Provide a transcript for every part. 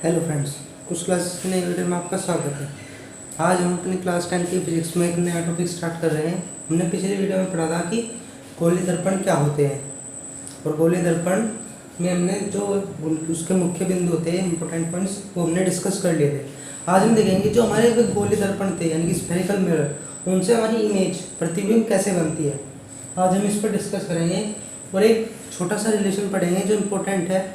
Hello friends, कुछ classes के नए वीडियो में आपका स्वागत है। आज हम अपनी क्लास 10 की फिजिक्स में एक नया टॉपिक स्टार्ट कर रहे हैं। हमने पिछले वीडियो में पढ़ा था कि गोलीय दर्पण क्या होते हैं, और गोलीय दर्पण में हमने जो उसके मुख्य बिंदु होते हैं, इंपॉर्टेंट पॉइंट्स, वो हमने डिस्कस कर लिए थे। आज हम देखेंगे जो हमारे गोलीय दर्पण थे यानी कि स्फेरिकल मिरर, उनसे हमारी इमेज प्रतिबिंब कैसे बनती है। आज हम इस पर डिस्कस करेंगे और एक छोटा सा रिलेशन पढ़ेंगे जो इम्पोर्टेंट है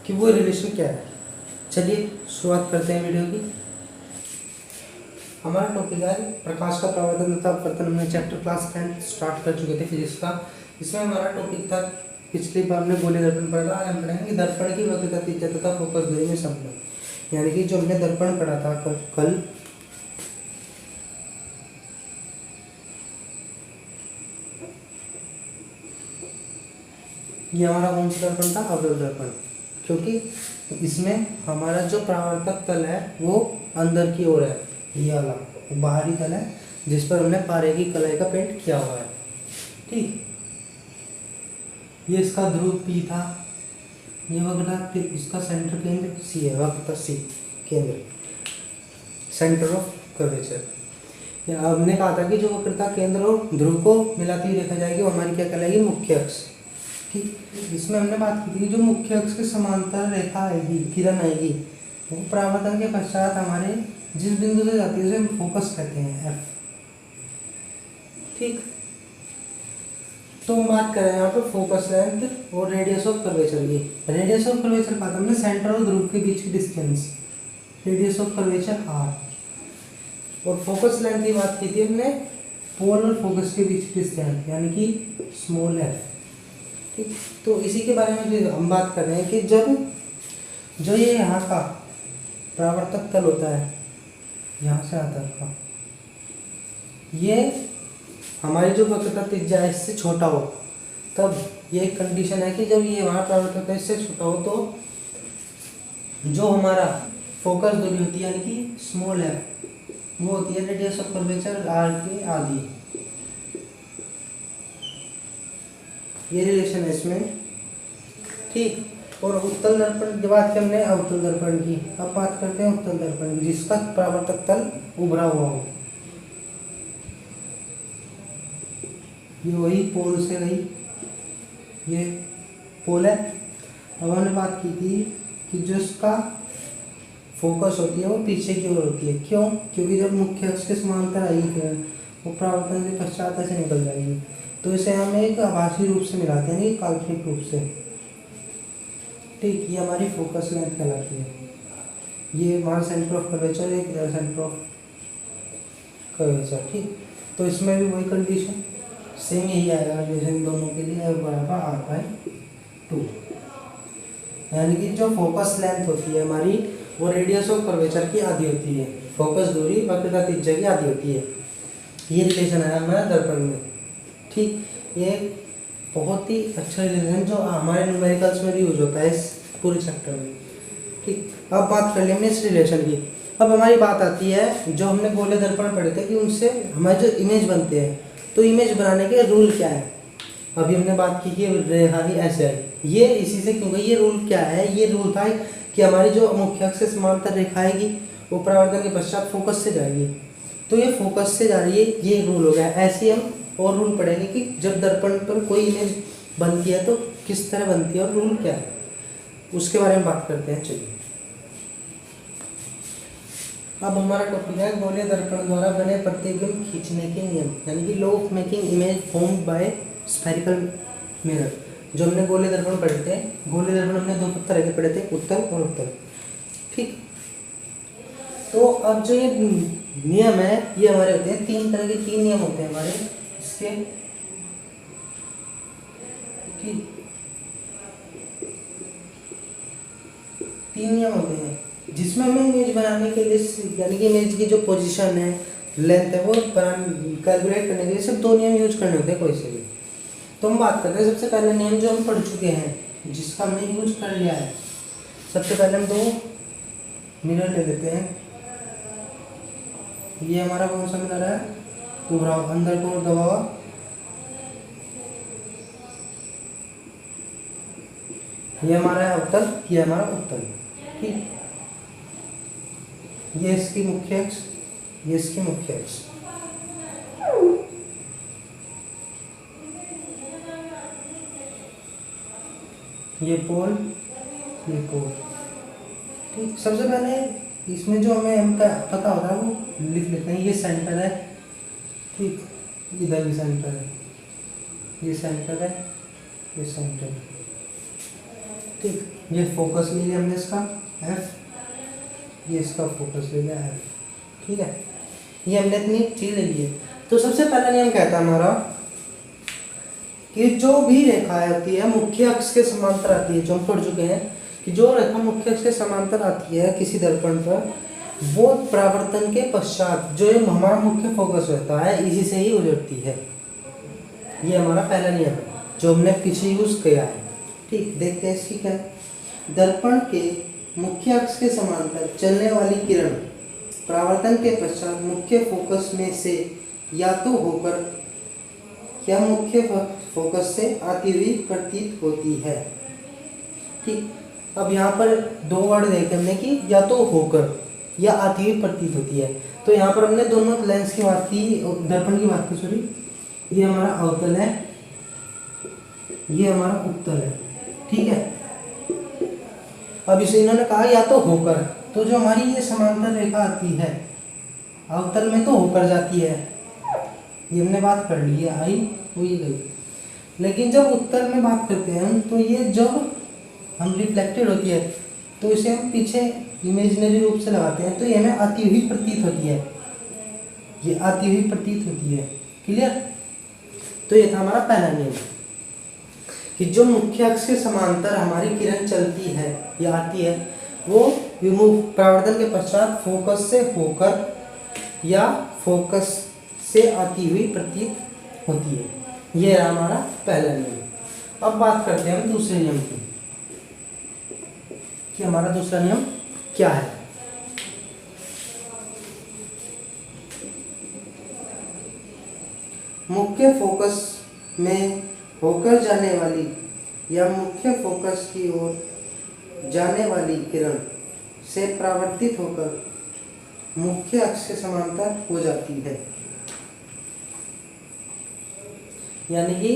कि वो रिलेशन क्या है। चलिए शुरुआत करते हैं वीडियो की। हमारा टॉपिक है प्रकाश का परावर्तन तथा अपवर्तन। हमने चैप्टर क्लास 10 स्टार्ट कर चुके थे फिजिक्स का। इसमें हमारा टॉपिक था, पिछली बार हमने गोलीय दर्पण पढ़ा था। आज हम पढ़ेंगे दर्पण की वक्रता, त्रिज्या तथा फोकस दूरी में संबंध, यानी कि जो हमने दर्पण पढ़ा था कल, ये हमारा कौन सा दर्पण था? अवतल दर्पण। क्योंकि इसमें हमारा जो परावर्तक तल है वो अंदर की ओर है, ये वाला बाहरी तल है जिस पर हमने पारे की कलाई का पेंट किया हुआ है। ठीक, ये इसका ध्रुव P था, ये वक्रता, इसका सेंटर केंद्र C है, वक्रता C केंद्र, सेंटर ऑफ कर्वेचर। या हमने कहा था कि जो वक्रता केंद्र और ध्रुव को मिलाती हुई देखा जाएगी वो हमारी क्या कहलाएगी? मुख्य अक्ष। ठीक, इसमें हमने बात की थी कि जो मुख्य अक्ष के समांतर रेखा आएगी, किरण आएगी, वो परावर्तन के पश्चात हमारे जिस बिंदु से जाती है उसे हम फोकस कहते हैं, F। ठीक, तो हम बात कर रहे हैं यहाँ पर फोकस लेंथ और रेडियस ऑफ कर्वेचर की। रेडियस ऑफ कर्वेचर का हमने सेंटर और ध्रुव के बीच की distance, radius of curvature R, और फोकस लेंथ की बात की थी हमने पोल और फोकस के बीच की डिस्टेंस यानी कि स्मॉल f। ठीक, तो इसी के बारे में जो हम बात कर रहे हैं कि जब जो ये यहाँ का परावर्तक तल होता है, यहाँ से आता है, ये हमारी जो वक्रता त्रिज्या है इससे छोटा हो, तब ये एक कंडीशन है कि जब ये वहाँ परावर्तक तल इससे छोटा हो तो जो हमारा फोकस दूरी होती है यानी कि स्मॉल है, वो होती है रेडियस ऑफ कर्वेचर R के आधी। ये रिलेशन है इसमें। ठीक, और उत्तल दर्पण की बात की हमने, अवतल दर्पण की। अब बात करते हैं उत्तल दर्पण की, जिसका परावर्तक तल उभरा हुआ हो। ये वही पोल से गई, ये पोल है। अब हमने बात की थी कि जो इसका फोकस होती है वो पीछे की ओर होती है। क्यों? क्योंकि जब मुख्य अक्ष के समांतर आएगी किरण, वो परावर्तन के पश्चात ऐसे निकल जाएगी, तो इसे हम एक आभासी रूप से मिलाते हैं, काल्पनिक रूप से। ठीक, ये हमारी फोकस लेंथ कहलाती है। ये हमारा सेंटर ऑफ कर्वेचर, एक सेंटर ऑफ कर्वेचर। ठीक, तो इसमें भी वही कंडीशन सेम यही आएगा रिलेशन दोनों के लिए, F बराबर R/2। यानी कि जो फोकस लेंथ होती है हमारी वो रेडियस ऑफ कर्वेचर की आधी होती है, फोकस दूरी वक्रता त्रिज्या की आधी होती है। ये रिलेशन है हमारा दर्पण में। ठीक, ये बहुत ही अच्छा रिलेशन जो हमारे न्यूमेरिकल्स में भी यूज होता है इस पूरे चैप्टर में। ठीक, अब बात कर लेंगे इस रिलेशन की। अब हमारी बात आती है जो हमने गोलीय दर्पण पढ़े थे कि उनसे हमारे जो इमेज बनते हैं, तो इमेज बनाने के रूल क्या है। अभी हमने बात की कि रेखा ही ऐसे है, ये इसी से क्योंकि ये रूल क्या है, ये रूल था कि हमारी जो मुख्य अक्ष से समांतर रेखा आएगी वो परावर्तन के पश्चात फोकस से जाएगी, तो ये फोकस से जा रही है, ये रूल हो गया। ऐसे हम और रूल पढ़ेंगे कि जब दर्पण पर कोई इमेज बनती है तो किस तरह बनती है और रूल क्या है, उसके बारे में बात करते हैं। चलिए, अब हमारा टॉपिक है गोलीय दर्पण द्वारा बने प्रतिबिंब खींचने के नियम, यानी कि law of making image formed by spherical mirror. जो हमने गोलीय दर्पण पढ़े थे, गोलीय दर्पण हमने दो तरह के पढ़े थे, उत्तल और उत्तल। ठीक, तो अब जो ये नियम है ये हमारे होते हैं तीन तरह के, तीन नियम होते हैं हमारे इसके। ठीक, तीन नियम होते हैं जिसमें हमें इमेज बनाने के लिए, यानी कि इमेज की जो पोजीशन है, लेंथ है, वो कैलकुलेट करने के लिए सिर्फ दो नियम यूज करने होते हैं कोई से भी। तो हम बात करते हैं सबसे पहले नियम जो हम पढ़ चुके हैं, जिसका हमने यूज कर लिया है। सबसे पहले हम दो मिरर ले लेते हैं। ये हमारा कौन सा मिरर है? उभरा अंदर को दबा हुआ, ये हमारा है अवतल, ये हमारा उत्तल। ठीक, ये इसकी मुख्य अक्ष, ये इसकी मुख्य अक्ष। ये पोल, ये पोल। ठीक, सबसे पहले इसमें जो हमें एम का पता होता है वो लिख लेते हैं। ये सेंटर है, ठीक, इधर भी सेंटर है, ये सेंटर है, ये सेंटर है। ठीक, ये फोकस ले लिया हमने इसका एफ, ये इसका फोकस ले लिया एफ। ठीक है, ये हमने इतनी चीज ले ली है। तो सबसे पहला नियम कहता है हमारा कि जो भी रेखा आती है मुख्य अक्ष के समांतर आती है, जो हम पढ़ चुके हैं कि जो रेखा मुख्य अक्ष के समांतर आती है किसी दर्पण पर, वो परावर्तन के पश्चात जो ये हमारा मुख्य फोकस रहता है इसी से ही गुजरती है। ये हमारा पहला नियम है जो हमने पीछे यूज किया है। ठीक, देखते हैं इसकी क्या है। दर्पण के मुख्य अक्ष के समांतर चलने वाली किरण परावर्तन के पश्चात मुख्य फोकस में से या तो होकर या मुख्य फोकस से आती हुई प्रतीत होती है। ठीक, अब यहाँ पर दो वर्ड देखे हमने कि या तो होकर या आती हुई प्रतीत होती है। तो यहाँ पर हमने दोनों लेंस की बात की, दर्पण की बात की, सॉरी। ये हमारा अवतल है, ये हमारा उत्तल है। ठीक है, अब इसे इन्होंने कहा या तो होकर, तो जो हमारी ये समांतर रेखा आती है अवतल में तो होकर जाती है, ये हमने बात कर ली है, आई हुई गई। लेकिन जब उत्तर में बात करते हैं हम, तो ये जब हम रिफ्लेक्टेड होती है तो इसे हम पीछे इमेजिनरी रूप से लगाते हैं, तो ये हमें आती हुई प्रतीत होती है, ये आती हुई प्रतीत होती है। क्लियर? तो ये था हमारा पहला नियम कि जो मुख्य अक्ष के समांतर हमारी किरण चलती है या आती है वो विमुख परावर्तन के पश्चात फोकस से होकर या फोकस से आती हुई प्रतीत होती है। ये रहा हमारा पहला नियम। अब बात करते हैं हम दूसरे नियम की कि हमारा दूसरा नियम क्या है। मुख्य फोकस में होकर जाने वाली या मुख्य फोकस की ओर जाने वाली किरण से परावर्तित होकर मुख्य अक्ष के समांतर हो जाती है। यानी कि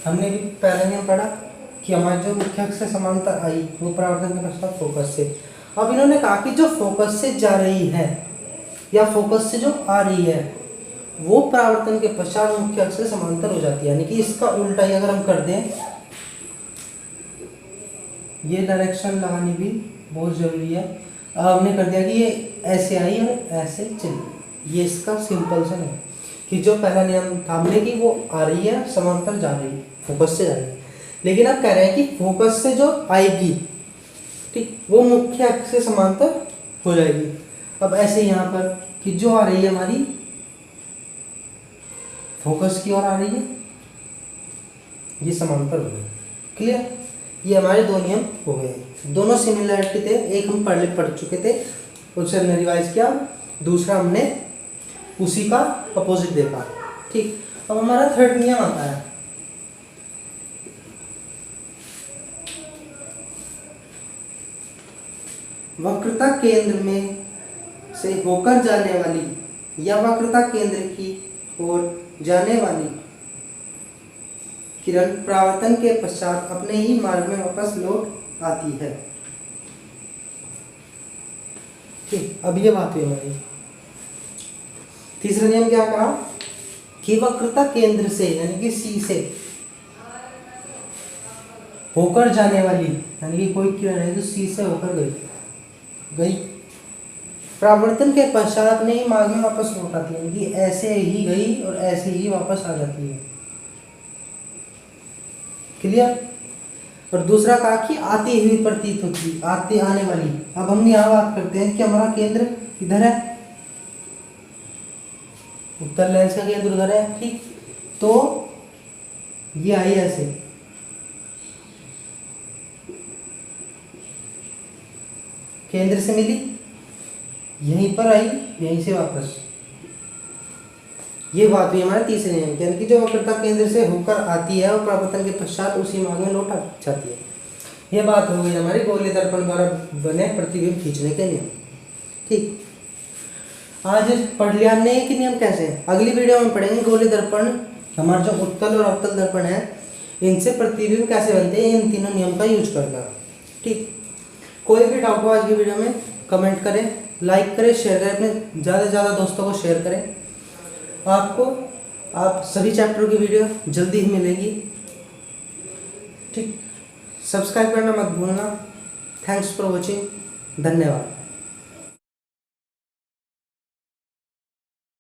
हमने भी पहले नियम पढ़ा कि हमारे जो मुख्य अक्ष से समांतर आई वो परावर्तन के पश्चात फोकस से। अब इन्होंने कहा कि जो फोकस से जा रही है या फोकस से जो आ रही है वो परावर्तन के पश्चात मुख्य अक्ष से समांतर हो जाती है। यानी कि इसका उल्टा ही अगर हम कर दें, ये डायरेक्शन लगानी भी बहुत जरूरी है। अब हमने कर दिया कि ये ऐसे आई और ऐसे चली, ये इसका सिंपल सा है कि जो पहला नियम था हमने कि वो आ रही है समांतर जा रही है, फोकस से जा रही है। लेकिन अब कह रहे हैं कि फोकस से जो आएगी, ठीक, वो मुख्य अक्ष से समांतर हो जाएगी। अब ऐसे यहाँ पर कि जो आ रही है हमारी फोकस की ओर आ रही है, ये समांतर हो गई। क्लियर? ये हमारे दो नियम हो गए, दोनों सिमिलरिटी थे। एक हम पढ़ चुके थे, उसे हमने रिवाइज किया, दूसरा हमने उसी का अपोजिट देखा। ठीक, अब हमारा थर्ड नियम आता है। वक्रता केंद्र में से होकर जाने वाली या वक्रता केंद्र की ओर जाने वाली किरण परावर्तन के पश्चात अपने ही मार्ग में वापस लौट आती है। ठीक, अब ये बात हुई हमारी। तीसरा नियम क्या कहा कि वक्रता केंद्र से यानी कि सी से होकर जाने वाली, यानी कि कोई किरण है जो सी से होकर गई, परावर्तन के पश्चात अपने ही मार्ग में वापस लौट आती है। यानी कि ऐसे ही गई और ऐसे ही वापस आ जाती है। क्लियर? और दूसरा कहा कि आती हुई प्रतीत होती, आती आने वाली। अब हम यहाँ बात करते हैं कि हमारा केंद्र इधर है, उत्तर लेंस का केंद्र उधर है। ठीक, तो ये आई ऐसे, केंद्र से मिली, यहीं पर आई, यहीं से वापस। ये बात हुई हमारे तीसरे नियम की, यानी कि जो वक्रता केंद्र से होकर आती है और परावर्तन के पश्चात उसी मार्ग में लौट जाती है। ये बात हो गई हमारी गोलीय दर्पण द्वारा बने प्रतिबिंब खींचने के नियम। ठीक, आज पढ़ लिया हमने कि नियम कैसे हैं। अगली वीडियो में पढ़ेंगे गोलीय दर्पण, हमारा जो उत्तल और अवतल दर्पण है, इनसे प्रतिबिंब कैसे बनते हैं, इन तीनों नियम का यूज करना। ठीक, कोई भी डाउट हो आज की वीडियो में कमेंट करें, लाइक करें, शेयर करें, अपने ज़्यादा से ज़्यादा दोस्तों को शेयर करें। आपको आप सभी चैप्टरों की वीडियो जल्दी ही मिलेगी। ठीक, सब्सक्राइब करना मत भूलना। थैंक्स फॉर वॉचिंग, धन्यवाद।